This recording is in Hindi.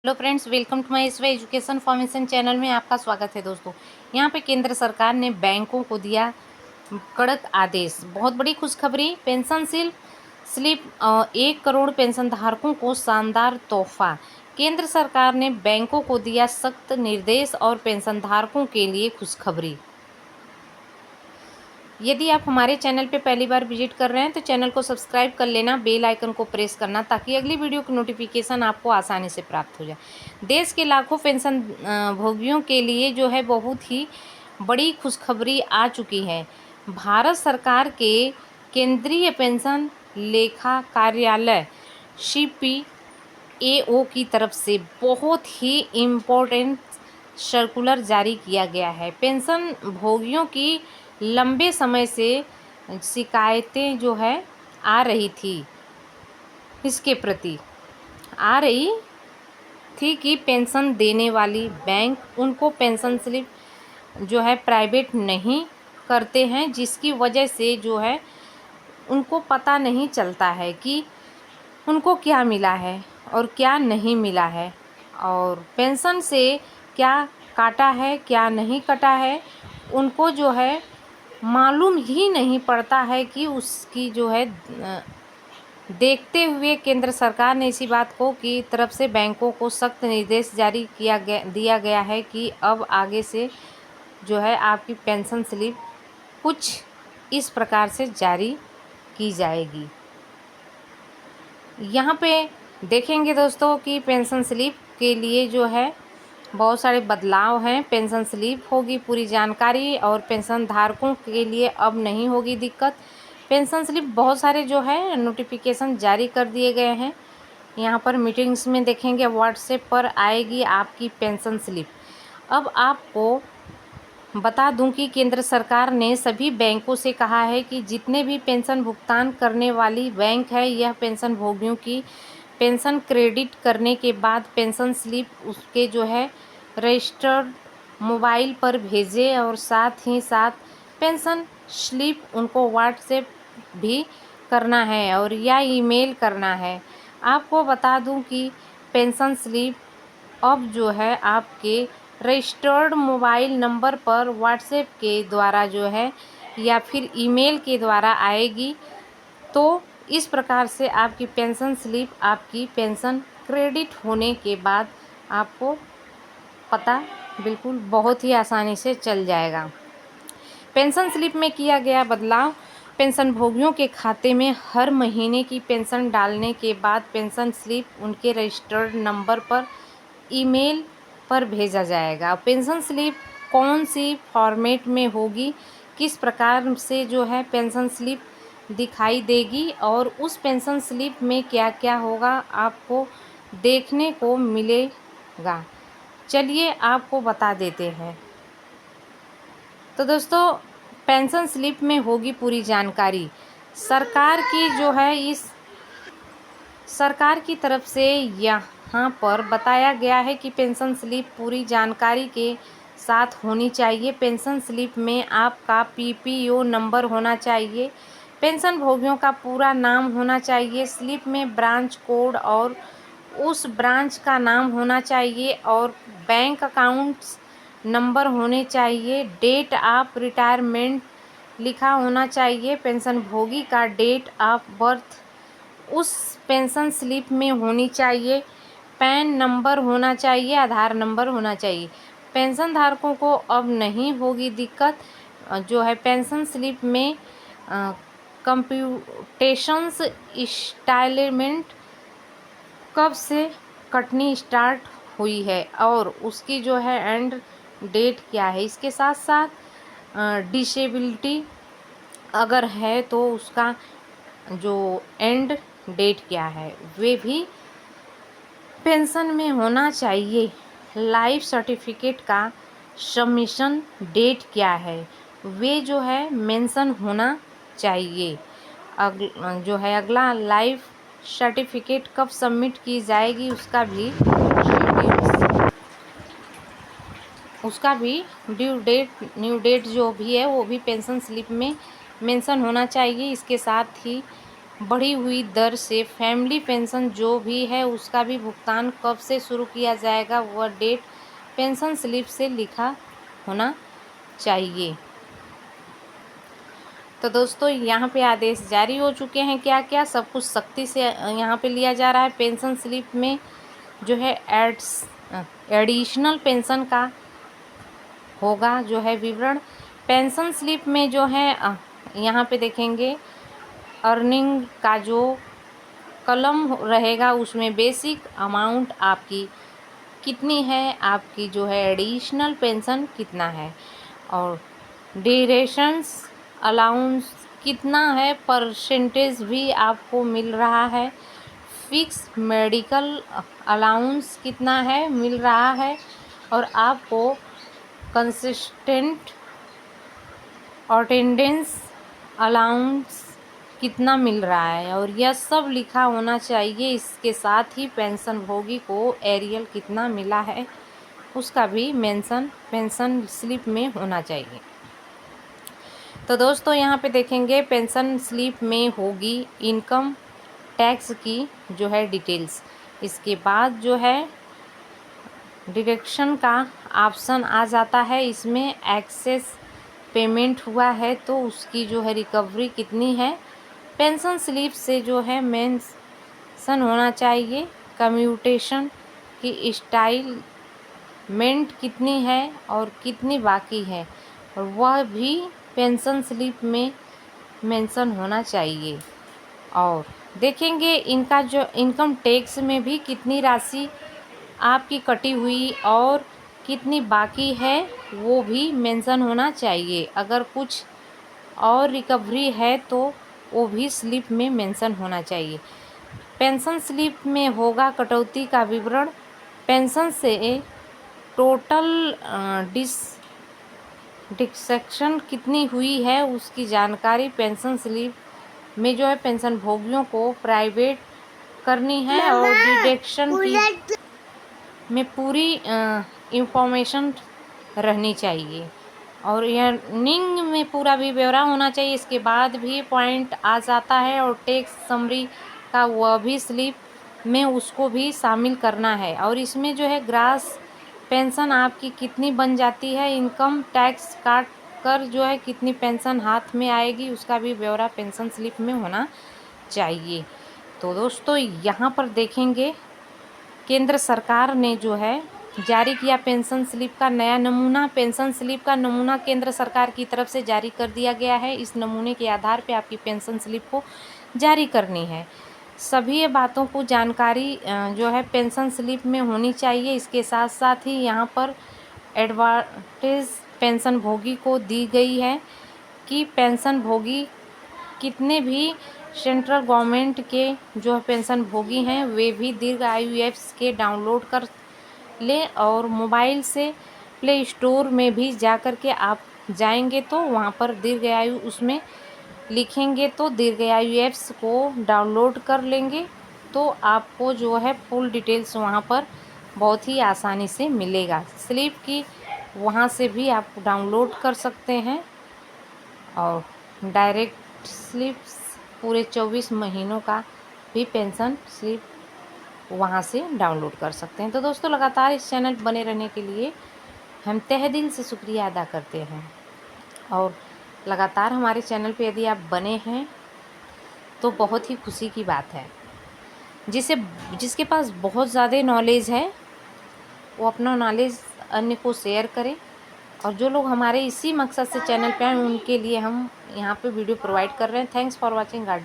Hello friends, welcome to my SY education formation channel में आपका स्वागत है। दोस्तों, यहाँ पे केंद्र सरकार ने बैंकों को दिया कड़क आदेश। बहुत बड़ी खुशखबरी। पेंशन स्लिप 1 करोड़ पेंशन धारकों को शानदार तोहफा। केंद्र सरकार ने बैंकों को दिया सख्त निर्देश और पेंशन धारकों के लिए खुशखबरी। यदि आप हमारे चैनल पर पहली बार विजिट कर रहे हैं तो चैनल को सब्सक्राइब कर लेना, बेल आइकन को प्रेस करना ताकि अगली वीडियो की नोटिफिकेशन आपको आसानी से प्राप्त हो जाए। देश के लाखों पेंशन भोगियों के लिए जो है बहुत ही बड़ी खुशखबरी आ चुकी है। भारत सरकार के केंद्रीय पेंशन लेखा कार्यालय CPAO की तरफ से बहुत ही इम्पोर्टेंट सर्कुलर जारी किया गया है। पेंशन भोगियों की लंबे समय से शिकायतें जो है आ रही थी, इसके प्रति आ रही थी कि पेंशन देने वाली बैंक उनको पेंशन स्लिप जो है प्राइवेट नहीं करते हैं, जिसकी वजह से जो है उनको पता नहीं चलता है कि उनको क्या मिला है और क्या नहीं मिला है, और पेंशन से क्या काटा है क्या नहीं कटा है उनको जो है मालूम ही नहीं पड़ता है कि उसकी जो है देखते हुए केंद्र सरकार ने इसी बात को की तरफ से बैंकों को सख्त निर्देश जारी दिया गया है कि अब आगे से जो है आपकी पेंशन स्लिप कुछ इस प्रकार से जारी की जाएगी। यहाँ पे देखेंगे दोस्तों कि पेंशन स्लिप के लिए जो है बहुत सारे बदलाव हैं। पेंशन स्लिप होगी पूरी जानकारी और पेंशन धारकों के लिए अब नहीं होगी दिक्कत। पेंशन स्लिप बहुत सारे जो है नोटिफिकेशन जारी कर दिए गए हैं। यहाँ पर मीटिंग्स में देखेंगे व्हाट्सएप पर आएगी आपकी पेंशन स्लिप। अब आपको बता दूं कि केंद्र सरकार ने सभी बैंकों से कहा है कि जितने भी पेंशन भुगतान करने वाली बैंक है, यह पेंशन भोगियों की पेंशन क्रेडिट करने के बाद पेंशन स्लिप उसके जो है रजिस्टर्ड मोबाइल पर भेजे और साथ ही साथ पेंशन स्लिप उनको व्हाट्सएप भी करना है और या ईमेल करना है। आपको बता दूं कि पेंशन स्लिप अब जो है आपके रजिस्टर्ड मोबाइल नंबर पर व्हाट्सएप के द्वारा जो है या फिर ईमेल के द्वारा आएगी। तो इस प्रकार से आपकी पेंशन स्लिप आपकी पेंशन क्रेडिट होने के बाद आपको पता बिल्कुल बहुत ही आसानी से चल जाएगा। पेंशन स्लिप में किया गया बदलाव। पेंशन भोगियों के खाते में हर महीने की पेंशन डालने के बाद पेंशन स्लिप उनके रजिस्टर्ड नंबर पर ईमेल पर भेजा जाएगा। पेंशन स्लिप कौन सी फॉर्मेट में होगी, किस प्रकार से जो है पेंशन स्लिप दिखाई देगी और उस पेंशन स्लिप में क्या क्या होगा आपको देखने को मिलेगा, चलिए आपको बता देते हैं। तो दोस्तों, पेंशन स्लिप में होगी पूरी जानकारी। सरकार की जो है इस सरकार की तरफ से यहाँ पर बताया गया है कि पेंशन स्लिप पूरी जानकारी के साथ होनी चाहिए। पेंशन स्लिप में आपका PPO नंबर होना चाहिए, पेंशन भोगियों का पूरा नाम होना चाहिए, स्लिप में ब्रांच कोड और उस ब्रांच का नाम होना चाहिए और बैंक अकाउंट्स नंबर होने चाहिए, डेट ऑफ रिटायरमेंट लिखा होना चाहिए, पेंशन भोगी का डेट ऑफ बर्थ उस पेंशन स्लिप में होनी चाहिए, पैन नंबर होना चाहिए, आधार नंबर होना चाहिए। पेंशन धारकों को अब नहीं होगी दिक्कत जो है पेंशन स्लिप में कंप्यूटेशंस इंस्टॉलमेंट कब से कटनी स्टार्ट हुई है और उसकी जो है एंड डेट क्या है। इसके साथ साथ डिसेबिलिटी अगर है तो उसका जो एंड डेट क्या है वे भी पेंशन में होना चाहिए। लाइफ सर्टिफिकेट का सबमिशन डेट क्या है वे जो है मेंशन होना चाहिए। जो है अगला लाइफ सर्टिफिकेट कब सबमिट की जाएगी उसका भी न्यू डेट जो भी है वो भी पेंशन स्लिप में मेंशन होना चाहिए। इसके साथ ही बढ़ी हुई दर से फैमिली पेंशन जो भी है उसका भी भुगतान कब से शुरू किया जाएगा, वह डेट पेंशन स्लिप से लिखा होना चाहिए। तो दोस्तों यहाँ पे आदेश जारी हो चुके हैं, क्या क्या सब कुछ सख्ती से यहाँ पे लिया जा रहा है। पेंशन स्लिप में जो है एडिशनल पेंशन का होगा जो है विवरण। पेंशन स्लिप में जो है यहाँ पे देखेंगे अर्निंग का जो कलम रहेगा उसमें बेसिक अमाउंट आपकी कितनी है, आपकी जो है एडिशनल पेंशन कितना है, और ड्यूरेशंस अलाउंस कितना है, परसेंटेज भी आपको मिल रहा है, फिक्स मेडिकल अलाउंस कितना है मिल रहा है, और आपको कंसिस्टेंट अटेंडेंस अलाउंस कितना मिल रहा है, और यह सब लिखा होना चाहिए। इसके साथ ही पेंशन भोगी को एरियल कितना मिला है उसका भी मेंशन पेंशन स्लिप में होना चाहिए। तो दोस्तों यहाँ पे देखेंगे पेंशन स्लिप में होगी इनकम टैक्स की जो है डिटेल्स। इसके बाद जो है डिडक्शन का ऑप्शन आ जाता है, इसमें एक्सेस पेमेंट हुआ है तो उसकी जो है रिकवरी कितनी है, पेंशन स्लिप से जो है मेंशन होना चाहिए। कम्यूटेशन की इंस्टॉलमेंट कितनी है और कितनी बाकी है, और वह भी पेंशन स्लिप में मेंशन होना चाहिए। और देखेंगे इनका जो इनकम टैक्स में भी कितनी राशि आपकी कटी हुई और कितनी बाकी है वो भी मेंशन होना चाहिए। अगर कुछ और रिकवरी है तो वो भी स्लिप में मेंशन होना चाहिए। पेंशन स्लिप में होगा कटौती का विवरण। पेंशन से टोटल डिडक्शन कितनी हुई है उसकी जानकारी पेंशन स्लिप में जो है पेंशन भोगियों को प्राइवेट करनी है, और डिडक्शन की में पूरी इंफॉर्मेशन रहनी चाहिए, और अर्निंग में पूरा भी ब्यौरा होना चाहिए। इसके बाद भी पॉइंट आ जाता है, और टैक्स समरी का वह भी स्लिप में उसको भी शामिल करना है, और इसमें जो है ग्रास पेंशन आपकी कितनी बन जाती है, इनकम टैक्स काट कर जो है कितनी पेंशन हाथ में आएगी उसका भी ब्यौरा पेंशन स्लिप में होना चाहिए। तो दोस्तों यहाँ पर देखेंगे केंद्र सरकार ने जो है जारी किया पेंशन स्लिप का नया नमूना। पेंशन स्लिप का नमूना केंद्र सरकार की तरफ से जारी कर दिया गया है। इस नमूने के आधार पे आपकी पेंशन स्लिप को जारी करनी है। सभी बातों को जानकारी जो है पेंशन स्लिप में होनी चाहिए। इसके साथ साथ ही यहाँ पर एडवांटेज पेंशन भोगी को दी गई है कि पेंशन भोगी कितने भी सेंट्रल गवर्नमेंट के जो पेंशन भोगी हैं वे भी दीर्घ आयु ऐप्स के डाउनलोड कर लें, और मोबाइल से प्ले स्टोर में भी जा कर के आप जाएंगे तो वहाँ पर दीर्घ आयु उसमें लिखेंगे तो दीर्घ आयु ऐप्स को डाउनलोड कर लेंगे तो आपको जो है फुल डिटेल्स वहाँ पर बहुत ही आसानी से मिलेगा। स्लिप की वहाँ से भी आप डाउनलोड कर सकते हैं, और डायरेक्ट स्लिप्स पूरे 24 महीनों का भी पेंशन स्लिप वहाँ से डाउनलोड कर सकते हैं। तो दोस्तों लगातार इस चैनल बने रहने के लिए हम तहे दिल से शुक्रिया अदा करते हैं, और लगातार हमारे चैनल पे यदि आप बने हैं तो बहुत ही खुशी की बात है। जिसके पास बहुत ज़्यादा नॉलेज है वो अपना नॉलेज अन्य को शेयर करें, और जो लोग हमारे इसी मकसद से चैनल पे आए उनके लिए हम यहाँ पे वीडियो प्रोवाइड कर रहे हैं। Thanks for watching. गाड